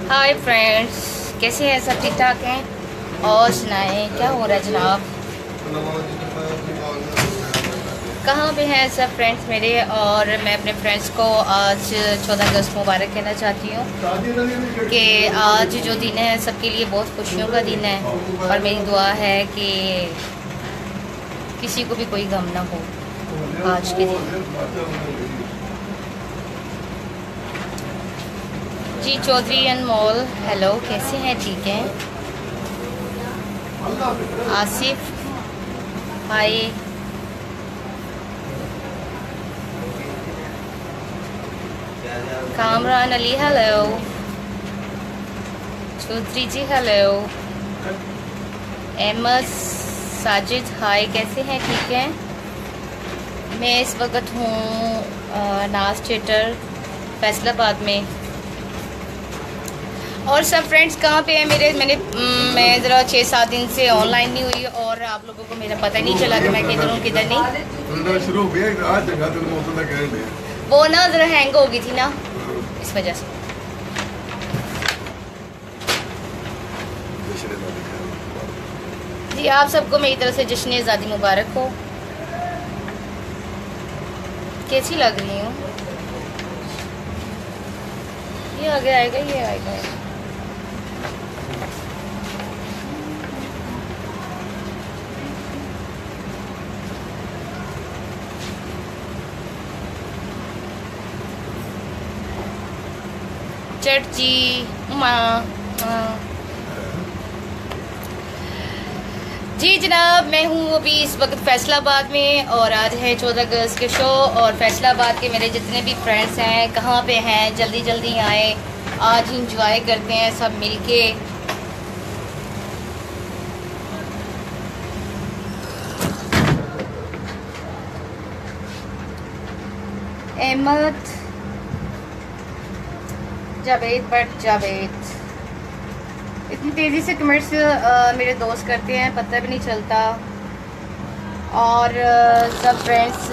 Hi friends, कैसे हैं? सब ठीक ठाक हैं? और सुनाएं, क्या हो रहा है जनाब? कहाँ पे हैं सब फ्रेंड्स मेरे? और मैं अपने फ्रेंड्स को आज 14 अगस्त मुबारक कहना चाहती हूँ कि आज जो दिन है सबके लिए बहुत खुशियों का दिन है। और मेरी दुआ है कि किसी को भी कोई गम ना हो आज के दिन। जी चौधरी अनमोल, हेलो, कैसे हैं? ठीक हैं? आसिफ, हाय। कामरान अली, हेलो। चौधरी जी, हेलो। अहमद साजिद, हाय, कैसे हैं? ठीक हैं? मैं इस वक्त हूँ नाज थिएटर फैसलाबाद में। और सब फ्रेंड्स कहाँ पे हैं मेरे? मैं ज़रा 6-7 दिन से ऑनलाइन नहीं हुई और आप लोगों को मेरा पता नहीं चला कि मैं किधर हूँ किधर नहीं। शुरू हो गया आज जगह तो मौसम का कह रहे वो ना ज़रा हैंग हो गई थी ना, इस वजह से। जी आप सबको मेरी तरफ से जश्न आज़ादी मुबारक हो। कैसी लग रही हूँ? ये आगे आएगा, ये आएगा। चट जी जी जनाब, मैं हूँ अभी इस वक्त फैसलाबाद में और आज है 14 अगस्त के शो। और फैसलाबाद के मेरे जितने भी फ्रेंड्स हैं कहाँ पे हैं, जल्दी जल्दी आए, आज इंजॉय करते हैं सब मिलके। अहमद, जावेद भट्ट, जावेद, इतनी तेज़ी से कमेंट्स मेरे दोस्त करते हैं, पता भी नहीं चलता। और सब फ्रेंड्स,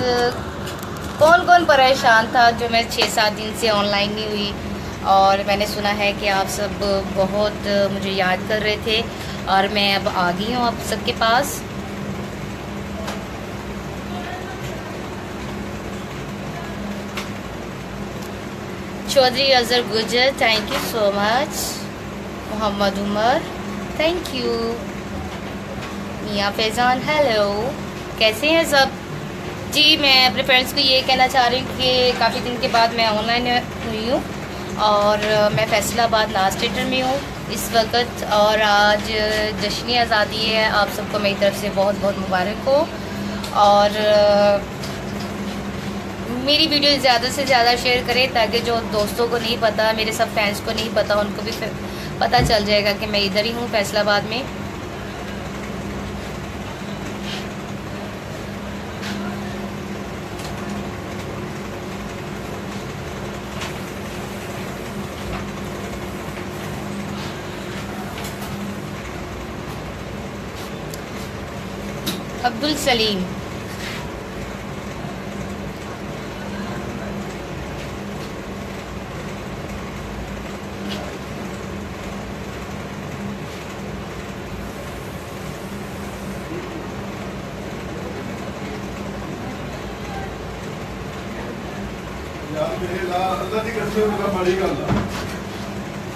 कौन कौन परेशान था जो मैं 6-7 दिन से ऑनलाइन नहीं हुई? और मैंने सुना है कि आप सब बहुत मुझे याद कर रहे थे और मैं अब आ गई हूँ आप सबके पास। Chaudhary Azhar Gujjar, thank you so much. Mohammad Umar, thank you. मियाँ फैज़ान, हेलो, कैसे हैं सब? जी मैं अपने फ्रेंड्स को ये कहना चाह रही हूँ कि काफ़ी दिन के बाद मैं ऑनलाइन हुई हूँ और मैं फैसलाबाद नाज थिएटर में हूँ इस वक्त। और आज जश्न आज़ादी है, आप सबको मेरी तरफ से बहुत बहुत मुबारक हो। और मेरी वीडियो ज़्यादा से ज़्यादा शेयर करें ताकि जो दोस्तों को नहीं पता, मेरे सब फैंस को नहीं पता, उनको भी पता चल जाएगा कि मैं इधर ही हूँ फैसलाबाद में। अब्दुल सलीम, अल्लाह की कसम का बड़ी गल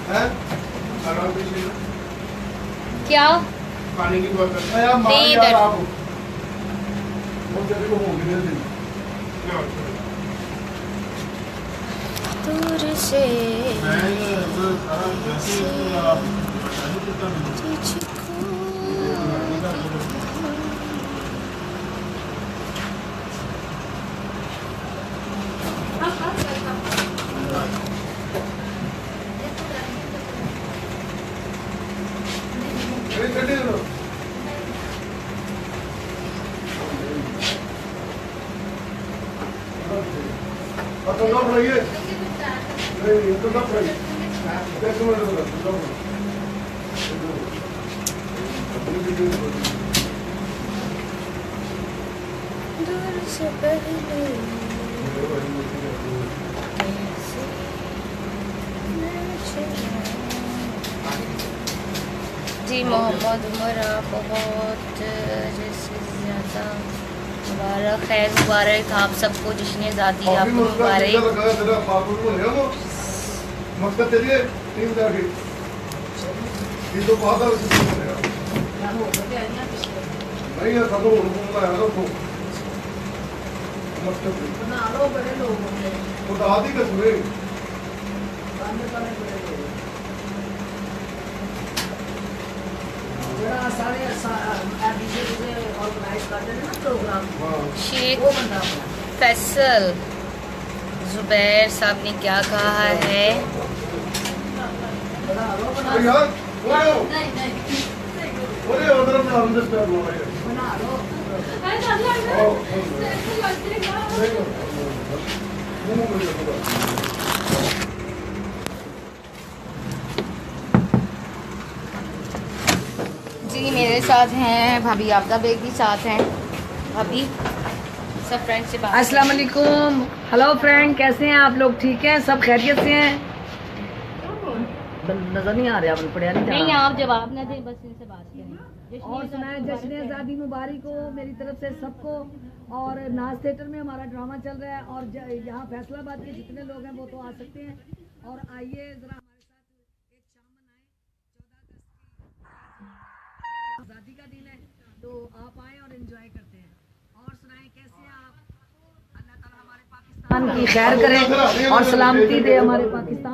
है। क्या पानी की दुआ करता है मां यार आप वो तेरे को हो गए दिन दूर से मैं सारा जैसे आप तो लोग रहिए नहीं तो लोग रहिए कैसे लोग दूर से पहले जी मोहम्मद उमर आप बहुत जैसे ज़्यादा मुबारक, खैर मुबारक आप सबको, जश्न आज़ादी अभी आपको मुझका टीका मुबारक। लगाया तेरा पासपोर्ट को ले वो मकसद चलिए टीम जाके ये तो बात है उसी को ले नहीं है सब लोग घूमना है ना तो मकसद बना लो बड़े लोग होंगे तो दादी का सुने बंद करने पड़ेंगे बड़ा सारे एडीजे से ऑर्गेनाइज करते हैं ना प्रोग्राम हाँ शेख वो बंदा अपना फैसल जुबैर साहब ने क्या कहा है? बना लो अरे यार बोलो नहीं नहीं बोले उधर अपना अंडरस्टैंड हो रहा है बना लो जी मेरे साथ हैं भाभी, आपदा बेग भी साथ हैं। भाभी सब फ्रेंड से बात अस्सलाम वालेकुम। हेलो फ्रेंड, कैसे हैं आप लोग? ठीक हैं, सब खैरियत से हैं? नजर नहीं आ रहा, आपने पढ़ा नहीं नहीं, था। आप जवाब ना दें, बस इनसे बात करें। और सुनाए जश्न आज़ादी मुबारक हो मेरी तरफ से सबको। और नाज थिएटर में हमारा ड्रामा चल रहा है और यहाँ फैसलाबाद के जितने लोग हैं वो तो आ सकते हैं। और आइए जरा हमारे साथ एक शाम मनाएं। 14 अगस्त की आज़ादी का दिन है, तो आप आए और एंजॉय करते हैं। और सुनाएं कैसे हैं आप? अल्लाह ताला हमारे पाकिस्तान की खैर करे और सलामती दे हमारे पाकिस्तान